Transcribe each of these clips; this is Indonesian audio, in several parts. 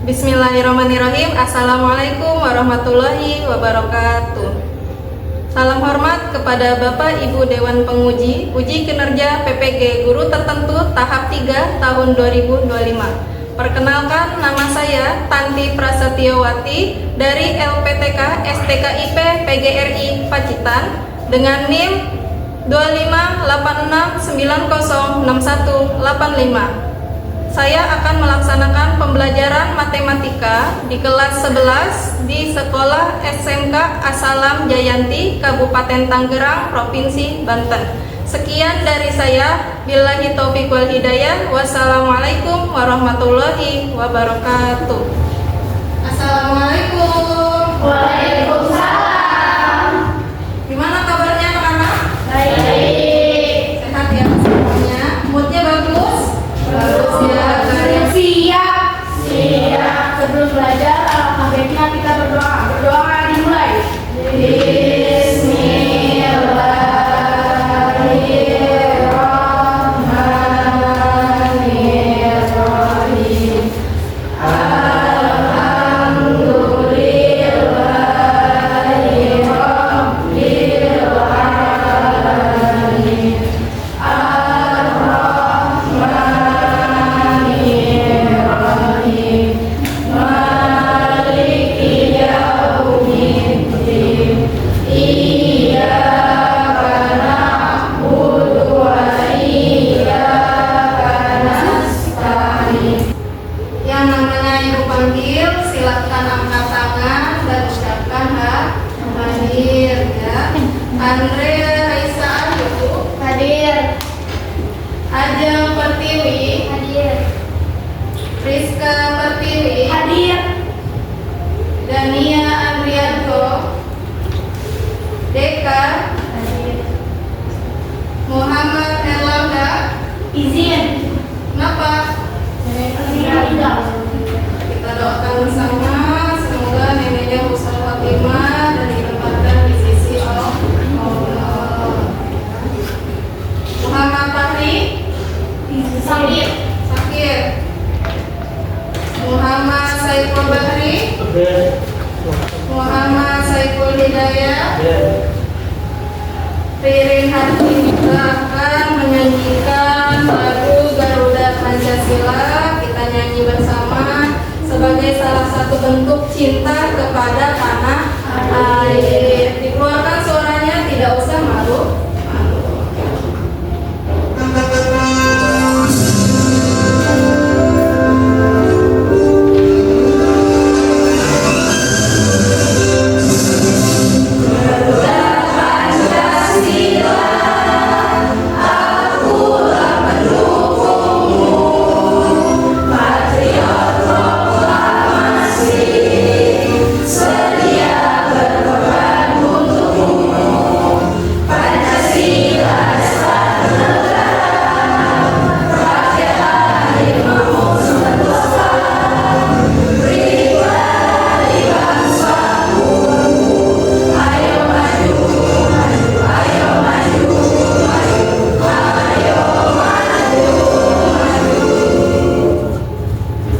Bismillahirrahmanirrahim. Assalamualaikum warahmatullahi wabarakatuh. Salam hormat kepada Bapak Ibu Dewan Penguji Uji Kinerja PPG Guru Tertentu tahap 3 tahun 2025. Perkenalkan, nama saya Tanti Prasetyowati dari LPTK STKIP PGRI Pacitan dengan NIM 2586906185. Saya akan melaksanakan pembelajaran matematika di kelas 11 di Sekolah SMK Asalam Jayanti, Kabupaten Tangerang, Provinsi Banten. Sekian dari saya. Billahi taufiq wal hidayah. Wassalamualaikum warahmatullahi wabarakatuh. Assalamualaikum. Waalaikumsalam. Gimana kabarnya anak-anak? Baik. Sehat ya semuanya? Moodnya bagus? Bagus ya. Siap. Sebelum belajar, alangkah baiknya kita berdoa. Berdoa dimulai. Bismillahirrahmanirrahim. Yang namanya ibu panggil, silakan angkat tangan dan ucapkan hadir ya. Andre Raisa Ayu Hadir. Ajeng Pertiwi, Hadir. Rizka Pertiwi, Hadir. Dania Andrianto, Deka, Hadir. Muhammad Erlangga. Izin. Kenapa? Tidak. Kita doakan bersama, semoga neneknya husnul khotimah dan ditempatkan di sisi Allah. Muhammad Fahri Sakit. sakit. Muhammad Saiful Bahri, Muhammad Saiful Hidayah. Ririn Hati akan menyanyikan lagu Garuda Pancasila. Kita nyanyi bersama sebagai salah satu bentuk cinta kepada tanah air. Dikeluarkan suaranya, tidak usah malu.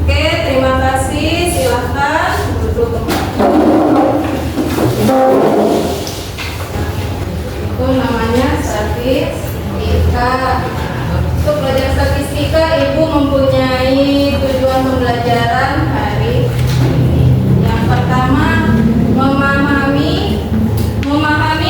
Oke, terima kasih. Silahkan duduk kembali. Itu namanya statistika. Untuk belajar statistika, Ibu mempunyai tujuan pembelajaran hari ini. Yang pertama, memahami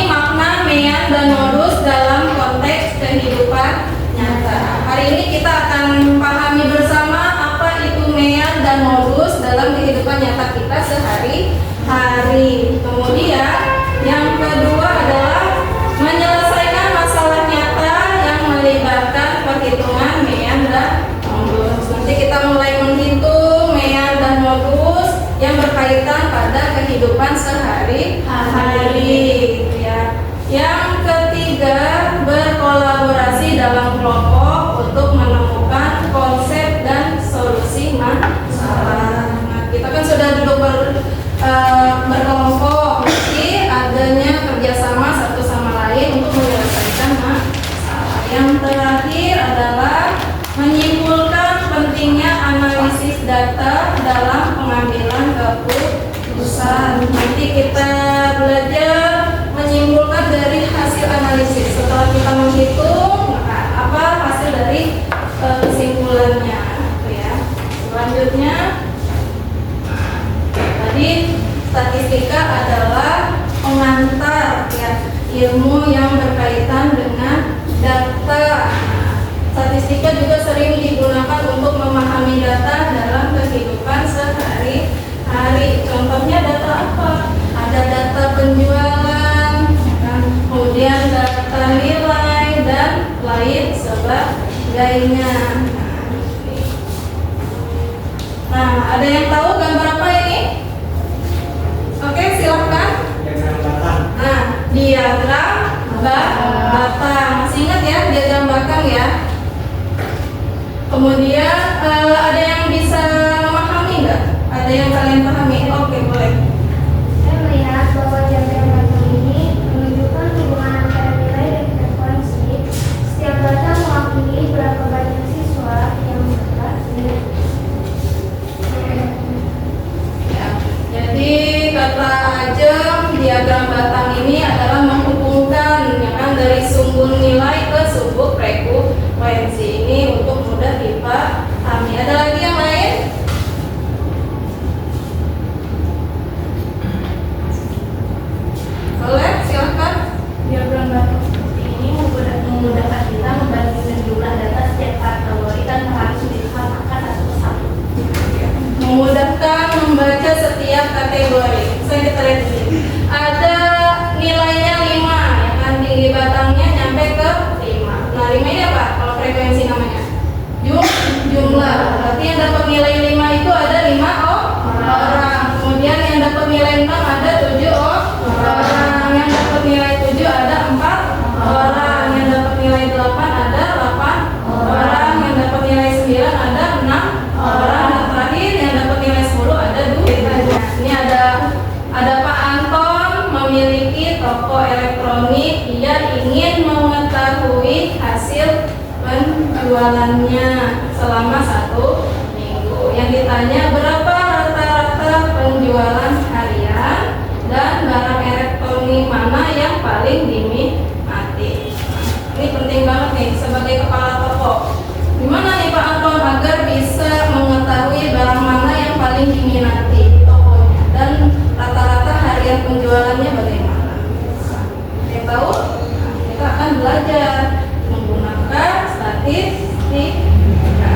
makna mean dan modus dalam konteks kehidupan nyata. Hari ini kita akan pahami bersama apa itu mean dan modus dalam kehidupan nyata kita sehari-hari. Kemudian yang kedua adalah menyelesaikan masalah nyata yang melibatkan perhitungan mean dan modus. Nanti kita mulai menghitung mean dan modus yang berkaitan pada kehidupan sehari-hari, gitu ya. Yang ketiga, berkolaborasi dalam kelompok untuk menemukan konsep dan solusi masalah. Nah, kita kan sudah duduk berkelompok, mesti adanya kerjasama satu sama lain untuk menyelesaikan masalah. Yang terakhir adalah menyimpulkan pentingnya analisis data dalam pengambilan Nanti kita belajar menyimpulkan dari hasil analisis. Setelah kita menghitung, maka apa hasil dari kesimpulannya, gitu ya. Selanjutnya, tadi statistika adalah pengantar ya, ilmu yang berkaitan dengan data. Statistika juga sering digunakan untuk memahami data dalam kehidupan sehari-hari. Contohnya data apa? Ada data penjualan, kemudian data nilai dan lain sebagainya. Nah, ada yang tahu gambar apa ini? Oke, silakan. Nah, diagram batang. Masih ingat ya diagram batang ya? Kemudian ada yang bisa memahami nggak? Ada yang kalian pahami? Oke, boleh. Saya melihat bahwa diagram batang ini menunjukkan hubungan antara nilai dan frekuensi. Setiap data mewakili berapa banyak siswa yang mendapat nilai. Ya, jadi kata Ajeng, diagram batang ini adalah menghubungkan ya kan, dari sumbu nilai ke sumbu frekuensi ini untuk mudah dipahami. Ada lagi yang lain? Boleh, silakan. Diagram batang seperti ini memudahkan kita membandingkan jumlah data setiap kategori tanpa harus disamakan satu persatu. Memudahkan membaca setiap kategori. Kita lihat dulu. Ada nilainya 5, ya kan, tinggi batangnya nyampe ke 5. Nah, 5 ini apa? Kalau frekuensi namanya jumlah. Berarti yang dapat nilai 5 itu ada 5 orang. Kemudian yang dapat nilai 6 ada 7 orang. Yang dapat nilai 7 ada 4 orang. Yang dapat nilai 8 ada 8 orang. Yang dapat nilai 9 ada 6 orang. Dan terakhir yang dapat nilai 10 ada 2. Ini ada Pak Anton memiliki toko elektronik. Ia ingin mengetahui hasil penjualannya selama 1 minggu. Yang ditanya berapa rata-rata penjualan harian dan barang elektronik mana yang paling diminati. Ini penting banget nih sebagai kepala toko. Gimana nih Pak Anton agar bisa mengetahui barang mana yang paling diminati di tokonya dan rata-rata harian penjualannya bagaimana? Yang tahu? Nah, kita akan belajar menggunakan statistika.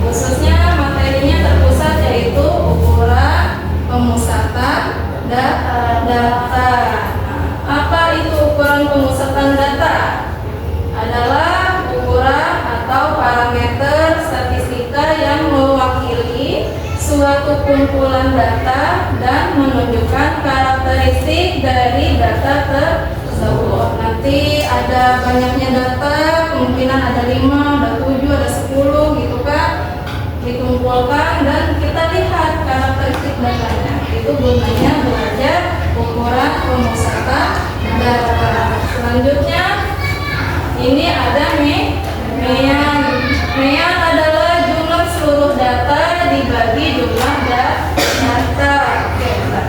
Khususnya materinya terpusat yaitu ukuran pemusatan data. Nah, apa itu ukuran pemusatan data? Adalah ukuran atau parameter statistika yang mewakili suatu kumpulan data dan menunjukkan karakteristik dari data tersebut. Nanti ada banyaknya data, kemungkinan ada 5, ada 7, ada 10 gitu kan, dikumpulkan dan kita lihat karakteristik datanya. Itu gunanya belajar ukuran pemusatan data. Selanjutnya ini ada mean. Mean adalah jumlah seluruh data dibagi jumlah data. Oke, bentar.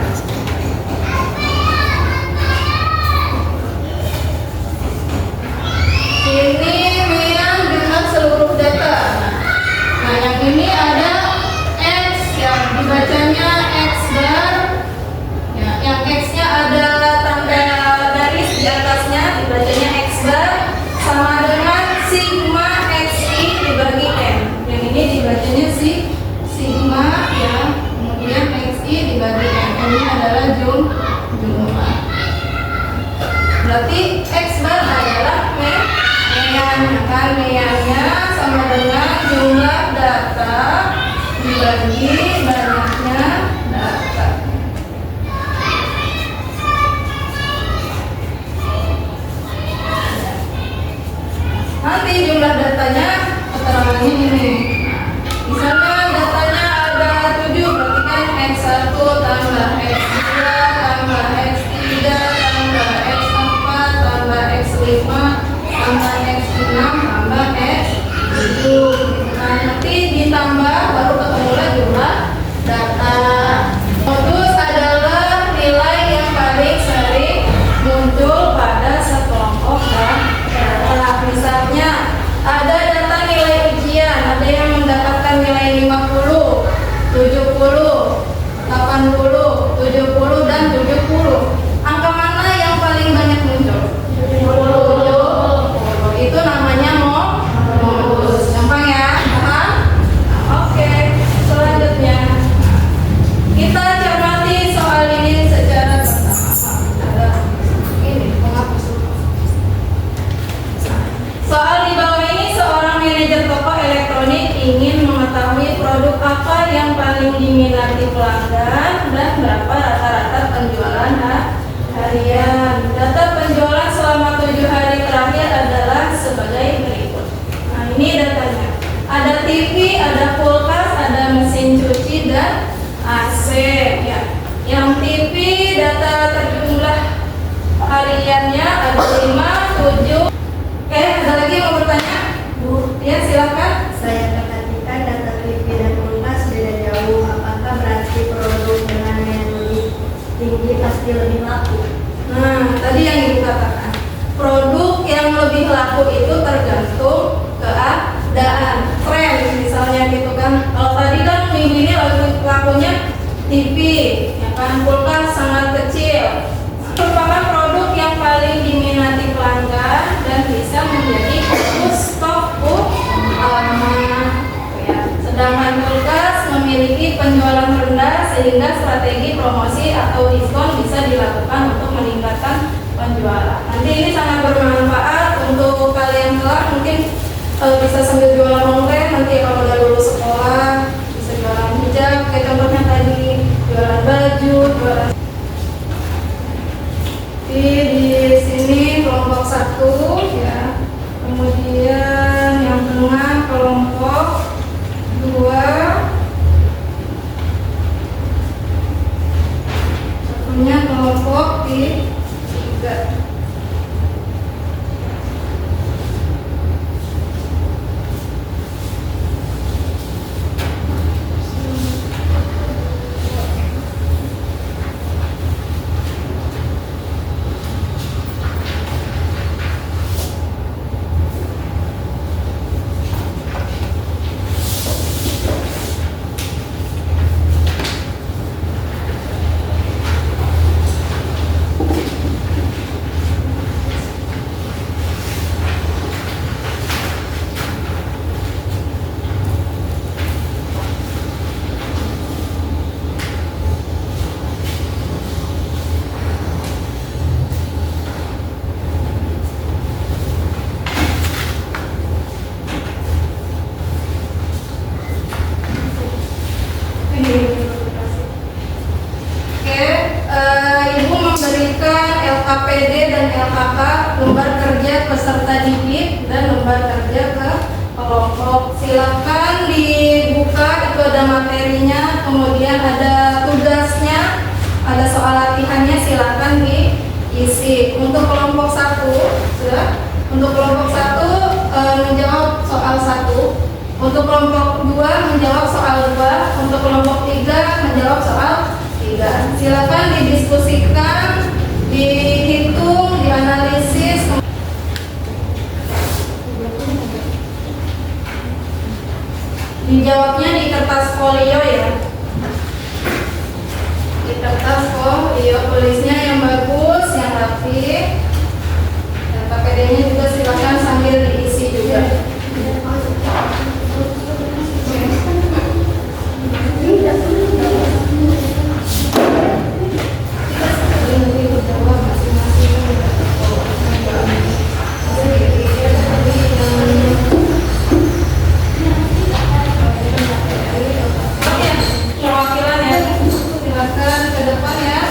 Ini mean jumlah seluruh data. Nah, yang ini ada X yang dibacanya X bar. Ya, yang X-nya ada tanda garis di atasnya dibacanya X bar sama dengan sigma XI dibagi M. Yang ini dibacanya sigma ya, kemudian XI dibagi M. Ini adalah jumlah. Berarti X bar adalah mean, kan meannya sama dengan jumlah data dibagi banyaknya data. Nanti jumlah datanya keterangannya ini. Misalnya datanya ada 7, berarti kan X1 tambah X2 tambah X3 tambah X4 tambah X5 tambah X6 tambah X7. Nah, nanti ditambah baru ketemulah jumlah data. 80, 70, dan 70. Angka mana yang paling banyak muncul? 70. Itu namanya modus. Gampang ya? Paham? Nah, oke. Selanjutnya kita cermati soal ini secara bersama-sama. Ada ini penghapus dulu. Soal di bawah ini, seorang manajer toko elektronik ingin mengetahui produk apa yang paling diminati pelanggan dan berapa rata-rata penjualan harian. Data penjualan selama 7 hari terakhir adalah sebagai berikut. Nah, ini datanya. Ada TV, ada kulkas, ada mesin cuci, dan AC. Ya. Yang TV data terjumlah hariannya ada 5, 7. Ada lagi yang mau bertanya? Bu, ya silakan. Saya perhatikan data TV dan kulkas beda jauh. Apakah berarti produk dengan yang lebih tinggi pasti lebih laku? Nah, tadi yang ibu katakan, produk yang lebih laku itu tergantung keadaan, tren misalnya gitu kan. Kalau tadi kan minggu ini lakunya TV, ya kan, kulkas sangat kecil. Merupakan produk yang paling diminati pelanggan dan bisa menjadi stok utama. Ya. Sedangkan kulkas memiliki penjualan rendah sehingga strategi promosi atau diskon bisa dilakukan untuk meningkatkan penjualan. Nanti ini sangat bermanfaat untuk kalian kelak, mungkin bisa sambil jualan online nanti kalau udah lulus sekolah, bisa jualan hijab kayak contohnya tadi, jualan baju, jualan. Di sini kelompok 1 ya, kemudian yang tengah kelompok 2, satunya kelompok 3. Ibu memberikan LKPD dan LKK, lembar kerja peserta didik dan lembar kerja ke kelompok. Silakan dibuka, itu ada materinya, kemudian ada tugasnya, ada soal latihannya, silakan diisi. Untuk kelompok 1, sudah. Untuk kelompok 1 menjawab soal 1. Untuk kelompok 2 menjawab soal 2. Untuk kelompok 3 menjawab soal 3. Silakan didiskusikan, dihitung, dianalisis. Dijawabnya di kertas folio ya. Di kertas folio tulisnya yang bagus, yang rapi. Dan KPD-nya juga silakan sambil diisi juga. Perwakilan ya, silakan ke depan ya.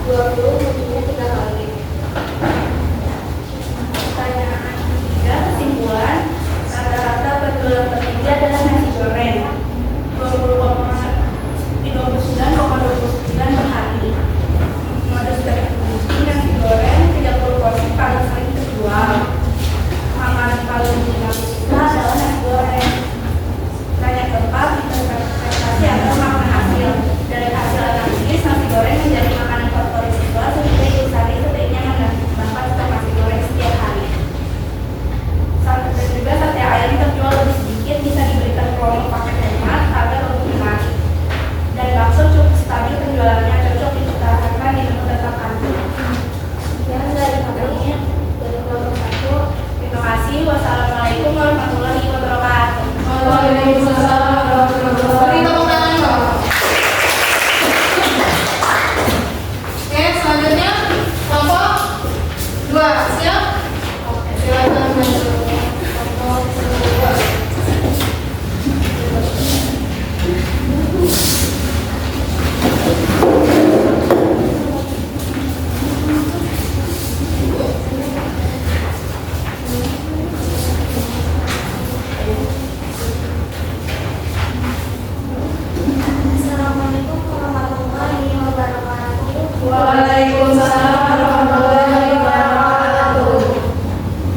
20 munculnya 3 kali. Pertanyaan ketiga, kesimpulan. Rata-rata penjualan tertinggi adalah nasi goreng 39,29 per hari. Modus tertinggi nasi goreng 30 porsi paling sering terjual. Makanan paling diminati siswa adalah nasi goreng. Pertanyaan keempat, interpretasi atau makna hasil. Dari hasil analisis, nasi goreng menjadi makanan favorit siswa sehingga ibu Sari sebaiknya menambahkan stok nasi goreng setiap hari. Dan juga sate ayam terjual lebih sedikit, bisa diberikan promo paket hemat agar lebih menarik. Dan bakso cukup stabil penjualannya, cocok dipertahankan di menu tetap kantin. Sekian dari kami dari kelompok 1. Terima kasih. Wassalamualaikum warahmatullahi wabarakatuh. Waalaikumsalam warahmatullahi wabarakatuh. Beri tepuk tangan dong. Oke, selanjutnya kelompok 2 siap? Oke, silakan maju. Kelompok 2. Assalamualaikum warahmatullahi wabarakatuh. Waalaikumsalam warahmatullahi wabarakatuh.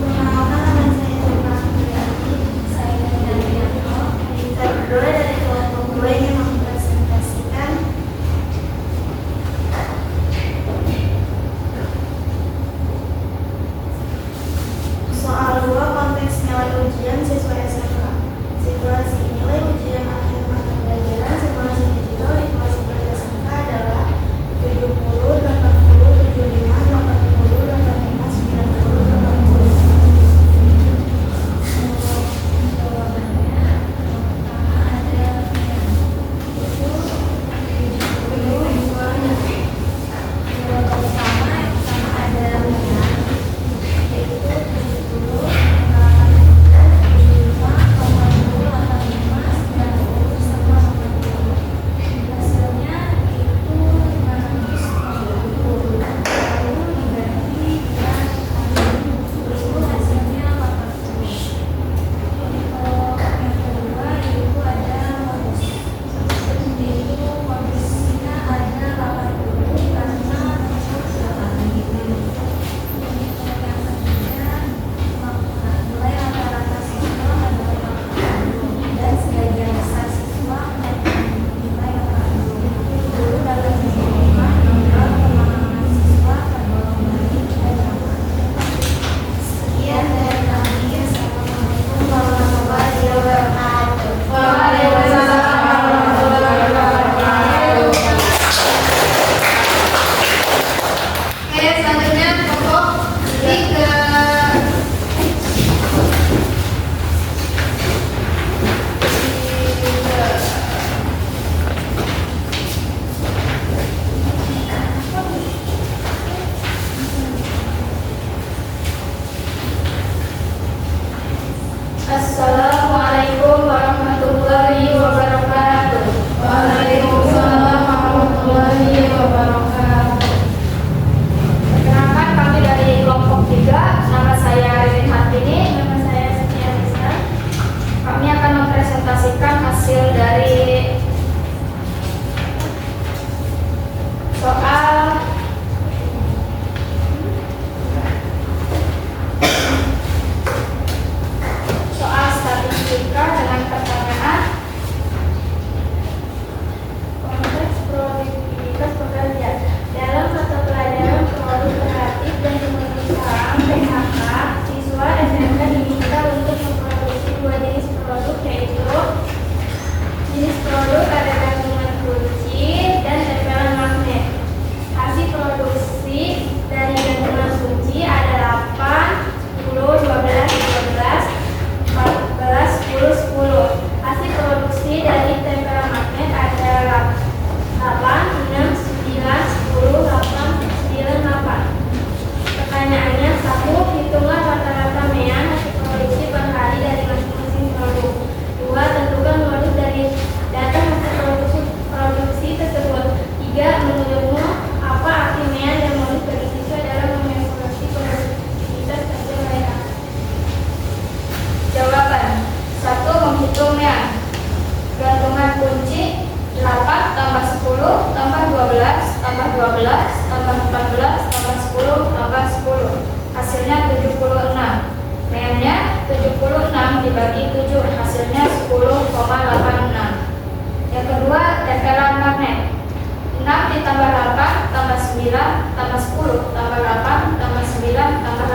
Perkenalkan nama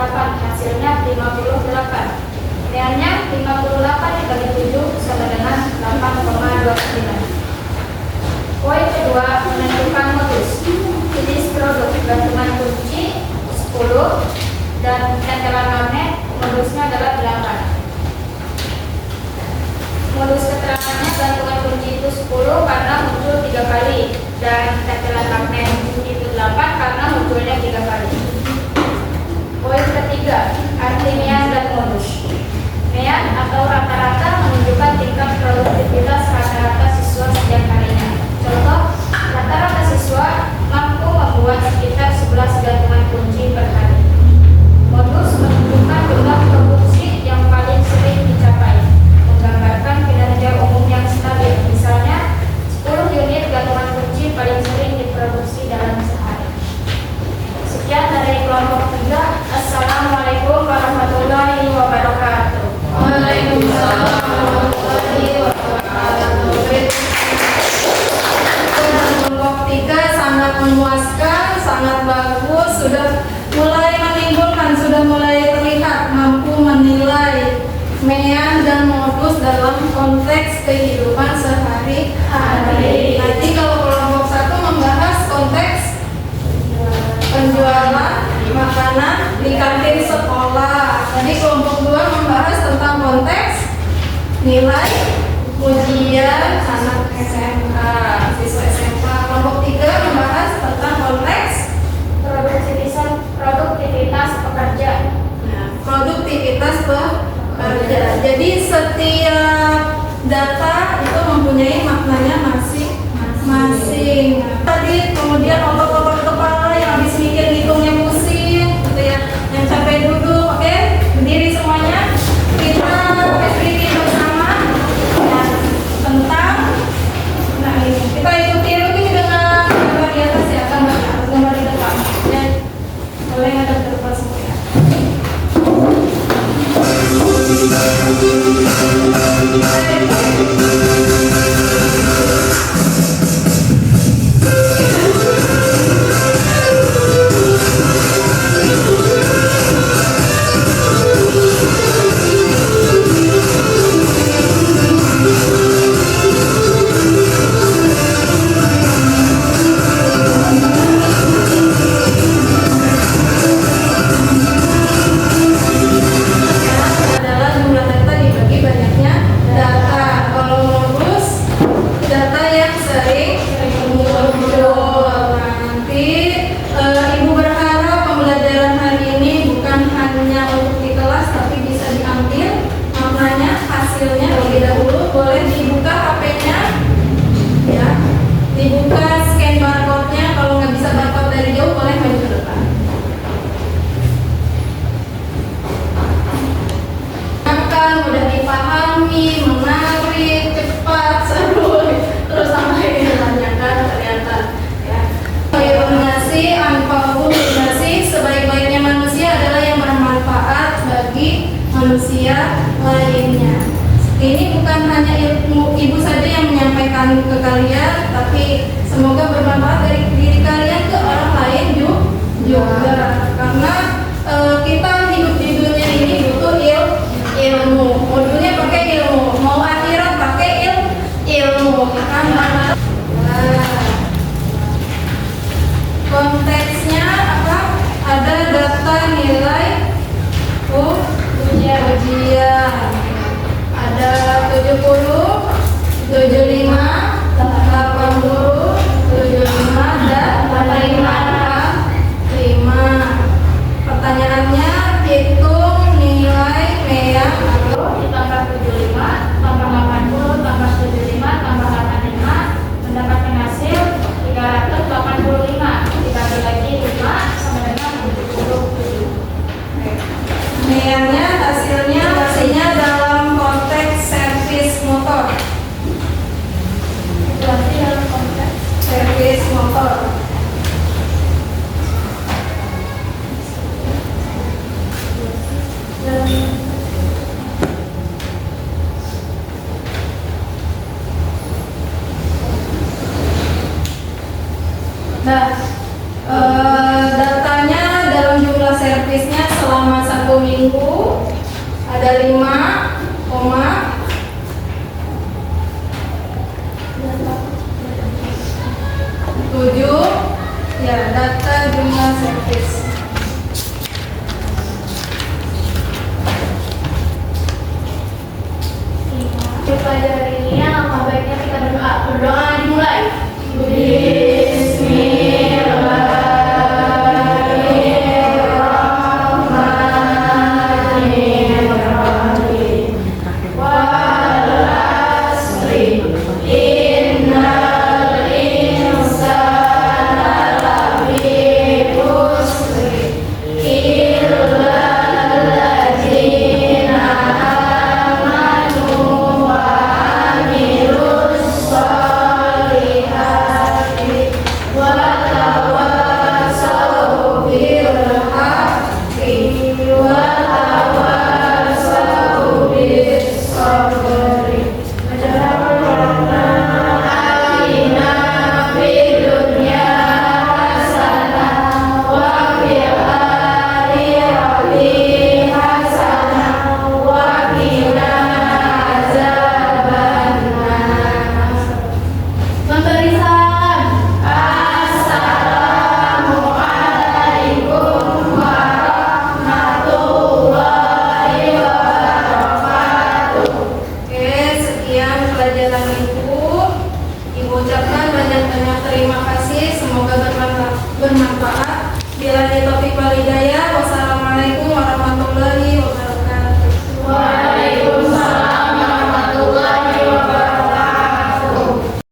8, hasilnya 58. Meannya 58 dibagi 7 sama dengan 8,29. Poin kedua, menentukan modus. Jenis produk gantungan kunci 10 dan cantelan magnet modusnya adalah 8. Modus keterangannya gantungan kunci itu 10 karena muncul 3 kali dan cantelan magnet itu 8 karena munculnya 3 kali. Poin ketiga, arti mean dan modus. Mean atau rata-rata menunjukkan tingkat produktivitas rata-rata siswa setiap harinya. Contoh, rata-rata siswa mampu membuat sekitar 11 gantungan kunci per hari. Modus menunjukkan jumlah produksi yang paling sering dicapai, menggambarkan kinerja umum yang stabil. Misalnya, 10 unit gantungan kunci paling sering diproduksi dalam sehari. Sekian dari kelompok 3. Assalamualaikum warahmatullahi wabarakatuh. Waalaikumsalam warahmatullahi wabarakatuh. Kelompok 3 sangat memuaskan, sangat bagus, sudah mulai menimbulkan, sudah mulai terlihat mampu menilai mean dan modus dalam konteks kehidupan sehari-hari. Nanti kalau kelompok 1 membahas konteks penjualan makanan di kantin sekolah. Tadi kelompok 2 membahas tentang konteks nilai ujian anak SMK, siswa SMK. Kelompok 3 membahas tentang konteks Produktivitas pekerja. produktivitas pekerja. Jadi setiap data itu mempunyai maknanya masing-masing. Tadi kemudian otot-otot kepala yang habis mikir ngitungnya pusing, gitu ya. Yang capek duduk, oke? Berdiri semuanya. Kita review bersama ya, tentang ini. Kita ikuti lagi dengan gambar di atas ya, gambar di depan. Ya. Boleh ngadep ke depan semua ya. Adalah jumlah data dibagi banyaknya data. Kalau modus, data yang sering muncul. Nanti Ibu berharap pembelajaran hari ini bukan hanya untuk di kelas, tapi bisa diambil maknanya, hasilnya terlebih dahulu. Boleh dibuka HP-nya, ya, dibuka scan barcode-nya. Kalau nggak bisa barcode dari jauh, boleh maju ke depan. Mudah dipahami, menarik, cepat, seru, terus sama yang ditanyakan ternyata ya. Koordinasi, koordinasi sebaik-baiknya manusia adalah yang bermanfaat bagi manusia lainnya. Ini bukan hanya ibu saja yang menyampaikan ke kalian, tapi semoga bermanfaat dari diri kalian ke orang lain juga. Karena kita hidup di dunia ini butuh ilmu. Modulnya pakai ilmu, mau akhirat pakai ilmu. Kan? Nah, konteksnya apa? Ada data nilai ujian. Ada 70, 75, 80, 75 dan 55. Pertanyaannya, hitung nilai mean Ditambah 75, tambah 80, tambah 75, tambah 85, mendapatkan hasil 385. Dibagi lagi 5 sama dengan 77. meannya hasilnya dalam konteks servis motor. Itu arti dalam konteks Servis motor. Nah, datanya dalam jumlah servisnya selama minggu ada 5